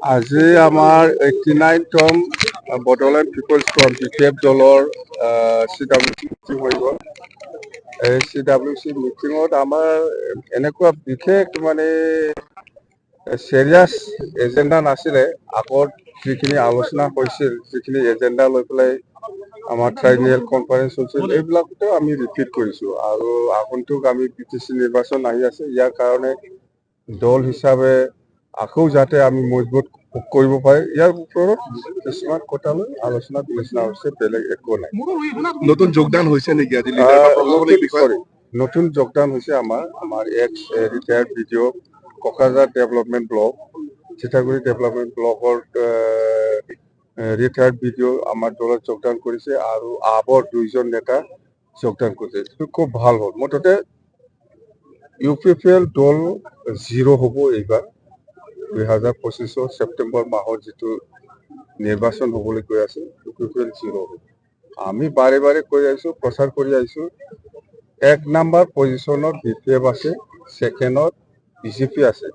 আজি আমাৰ 89তম Bodoland people's front BPF দলৰ CWC মিটিং হৈ গ'ল। এই CWC মিটিঙত আমাৰ এনেকুৱা বিশেষ চিৰিয়াছ এজেণ্ডা নাছিলে। আগত যিখিনি আলোচনা হৈছিল, যিখিনি এজেণ্ডা লৈ পেলাই আমাৰ ট্ৰাইনিয়েল কনফাৰেন্স হৈছিল, এইবিলাকতে আমি ৰিপিট কৰিছোঁ। আৰু আগন্তুক আমি PTC নিৰ্বাচন আহি আছে, ইয়াৰ কাৰণে দল হিচাপে আকৌ যাতে আমি মজবুত কৰিব পাৰে, ইয়াৰ ওপৰত কিছুমান কথা লৈ আলোচনা বিলোচনা হৈছে, বেলেগ একো নাই। নতুন যোগদান হৈছে নেকি আজি? নতুন যোগদান হৈছে আমাৰ ex retired BDO Kokrajhar development block, Chitaguri development ব্লকৰ ৰিটায়াৰ্ড BDO আমাৰ দলত যোগদান কৰিছে আৰু আবৰ 2জন নেতা যোগদান কৰিছে। এইটো খুব ভাল হ'ল। মুঠতে UPPL দল 0 হ'ব এইবাৰ। 2025 ছেপ্টেম্বৰ মাহত যিটো নিৰ্বাচন হ'বলৈ গৈ আছে, UPPL 0 হ'ব। আমি বাৰে বাৰে কৈ আহিছোঁ, প্ৰচাৰ কৰি আহিছোঁ, 1 নম্বৰ পজিশ্যনত BPF আছে, 2ণ্ডত BJP আছে,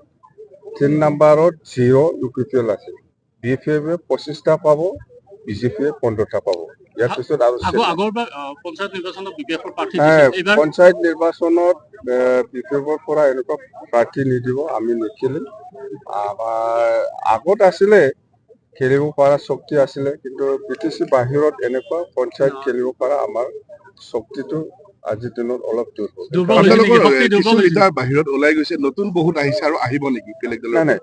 3 নম্বৰত 0 UPPL আছে। BPF 25টা পাব, BJP 15টা পাব। ইয়াৰ পিছত আৰু পঞ্চায়ত নিৰ্বাচনত BPFৰ পৰা এনেকুৱা প্ৰাৰ্থী নিদিব, আমি নিখেলিম। আমাৰ আগত আছিলে, খেলিব পৰা শক্তি আছিলে, কিন্তু PTC বাহিৰত এনেকুৱা পঞ্চায়ত খেলিব পৰা আমাৰ শক্তিটো আজিৰ দিনত অলপ বাহিৰত ওলাই গৈছে, নতুন বহুত আহিছে আৰু আহিব নেকি বেলেগ দলৰ? নাই,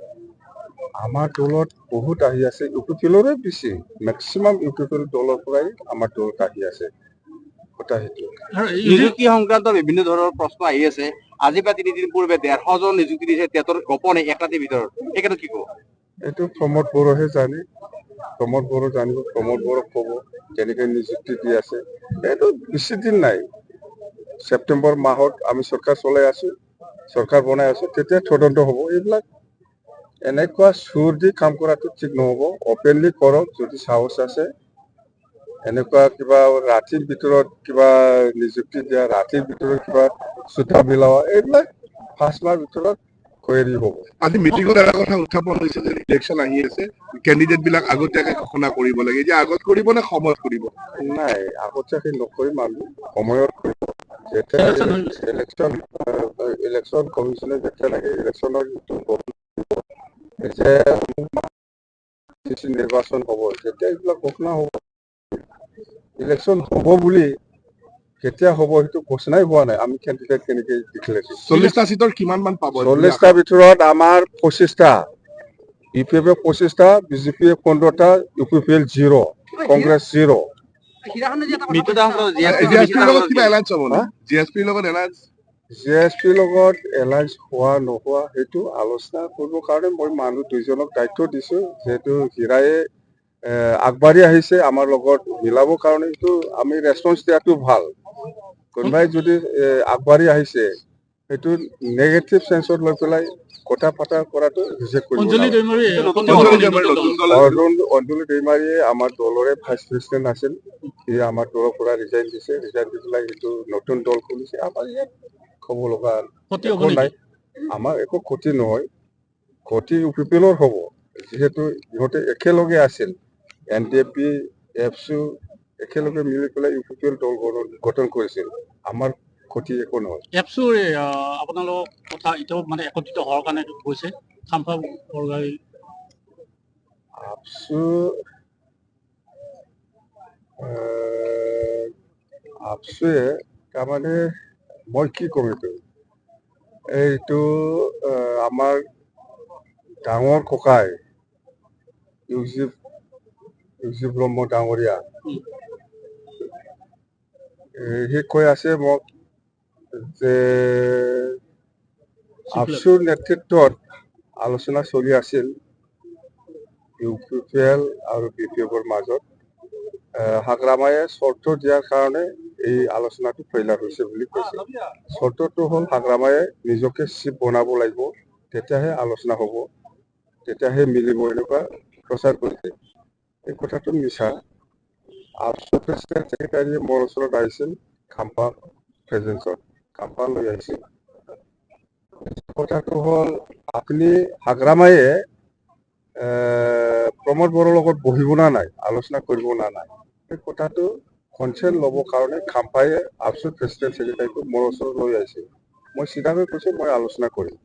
আমাৰ দলত বহুত আহি আছে, UPPLৰে বেছি, মেক্সিমাম UPPL দলৰ পৰাই আমাৰ দলত আহি আছে। নিযুক্তি সংক্ৰান্ত বিভিন্ন ধৰণৰ প্ৰশ্ন আহি আছে। আজি বা 3 দিন পূৰ্বে 150জন নিযুক্তি দিছে, তেহেঁতৰ গোপনে 1 ৰাতিৰ ভিতৰত। এই ক্ষেত্ৰত কি ক'ব? এইটো প্ৰমোদ বড়োহে জানে, প্ৰমোদ বড়ো জানিব, প্ৰমোদ বড়োক ক'ব কেনেকৈ নিযুক্তি দি আছে। এইটো বেছি দিন নাই, ছেপ্টেম্বৰ মাহত আমি চৰকাৰ চলাই আছো, চৰকাৰ বনাই আছো, তেতিয়া তদন্ত হ'ব। এইবিলাক এনেকুৱা চুৰ দি কাম কৰাটো ঠিক নহ'ব। অপেনলি কৰক যদি সাহস আছে। এনেকুৱা কিবা ৰাতিৰ ভিতৰত কিবা নিযুক্তি দিয়া, ৰাতিৰ ভিতৰত কিবা চুটা বিলাৱা, এইবিলাক 5 মাহৰ ভিতৰত কৰি হ'ব। আজি মিটিঙত এটা কথা উত্থাপন হৈছে যে ইলেকশ্যন আহি আছে, কেণ্ডিডেট বিলাক আগতীয়াকৈ ঘোষণা কৰিব লাগে। এতিয়া আগত কৰিব নে সময়ত কৰিব? নাই, আগতীয়াকৈ নকৰিম, আমি সময়ত কৰিব। যেতিয়া ইলেকশ্যন কমিশ্যনে যেতিয়া লাগে, ইলেকশ্যনৰ নিৰ্বাচন হ'ব, যেতিয়া এইবিলাক ঘোষণা হ'ব। ইলেকশ্যন হ'ব বুলি কেতিয়া হ'ব সেইটো ঘোষণাই হোৱা নাই। আমি কেণ্ডিডেট কেনেকৈ ডিক্লেয়াৰ কৰিম? 40টা চিটৰ কিমান মান পাব? 40টাৰ ভিতৰত আমাৰ 25টা, BPF 25টা, BJP 15টা, UPPL 0, কংগ্ৰেছ 0। GSPৰ লগত এলায়েন্স হোৱা নোহোৱা সেইটো আলোচনা কৰিবৰ কাৰণে মই মানুহ 2জনক দায়িত্ব দিছো। যিহেতু হীৰায়ে আগবাঢ়ি আহিছে আমাৰ লগত মিলাবৰ কাৰণে, সেইটো আমি ৰেছপন্স দিয়াটো ভাল। কোনোবাই যদি আগবাঢ়ি আহিছে, সেইটো নেগেটিভ চেন্সত লৈ পেলাই কথা পতা কৰাটো ৰিজেক্ট কৰিব নালাগে। অঞ্জলি দৈমাৰীয়ে আমাৰ দলৰে ভাইচ প্ৰেচিডেণ্ট আছিল, সি আমাৰ দলৰ পৰা ৰিজাইন দিছে, ৰিজাইন দি পেলাই সেইটো নতুন দল খুলিছে। আমাৰ ইয়াত ক'ব লগা একো নাই, আমাৰ একো ক্ষতি নহয়। ক্ষতি UPPLৰ হ'ব, যিহেতু ইহঁতে একেলগে আছিল, NDFB, ABSU একেলগে মিলি পেলাই UPPL দল গঠন কৰিছিল। আমাৰ ক্ষতি একো নহয়। ABSUৰ আপোনালোক কথা এতিয়াও একত্ৰিত হোৱাৰ কাৰণে গৈছে খাম্পা বৰগাড়ী। ABSUয়ে তাৰমানে মই কি ক'ম, এইটো আমাৰ ডাঙৰ ককাই ইউজিফ ব্ৰহ্ম ডাঙৰীয়া, সি কৈ আছে মোক যে ABSUৰ নেতৃত্বত আলোচনা চলি আছিল UPPL আৰু BPFৰ মাজত। হাগ্ৰামায়ে চৰ্ত দিয়াৰ কাৰণে এই আলোচনাটো ফেইলাৰ হৈছে বুলি কৈছে। চৰ্তটো হ'ল হাগ্ৰামায়ে নিজকে চিফ বনাব লাগিব, তেতিয়াহে আলোচনা হ'ব, তেতিয়াহে মিলিব, এনেকুৱা প্ৰচাৰ কৰিছে। এই কথাটো মিছা। ABSUৰ প্ৰেচিডেণ্ট ছেক্ৰেটাৰীয়ে মোৰ ওচৰত আহিছিল, খাম্পা প্ৰেজেন্সত, খাম্পা লৈ আহিছিল। কথাটো হ'ল আপুনি হাগ্ৰামায়ে প্ৰমোদ বড়োৰ লগত বহিব না নাই, আলোচনা কৰিব না নাই, এই কথাটো কনচেণ্ট ল'ব কাৰণে খাম্পায়ে আবছুত প্ৰেচিডেণ্ট ছেক্ৰেটাৰীটো মোৰ ওচৰত লৈ আহিছে। মই চিধাকৈ কৈছোঁ মই আলোচনা কৰিম,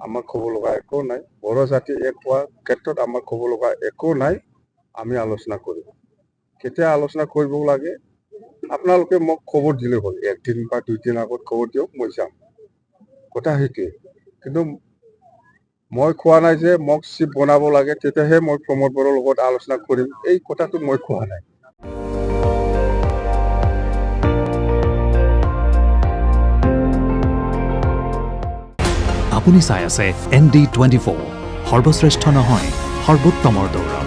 আমাৰ ক'ব লগা একো নাই, বড়ো জাতি এক হোৱাৰ ক্ষেত্ৰত আমাৰ ক'ব লগা একো নাই, আমি আলোচনা কৰিম। কেতিয়া আলোচনা কৰিব লাগে আপোনালোকে মোক খবৰ দিলে হ'ল, 1 দিন বা 2 দিন আগত খবৰ দিয়ক, মই যাম। কথা সেইটোৱে। কিন্তু মই কোৱা নাই যে মোক চিফ বনাব লাগে তেতিয়াহে মই প্ৰমোদ বড়োৰ লগত আলোচনা কৰিম, এই কথাটো মই কোৱা নাই। আপুনি চাই আছে ND24, সৰ্বশ্ৰেষ্ঠ নহয় সৰ্বোত্তমৰ দৌৰা।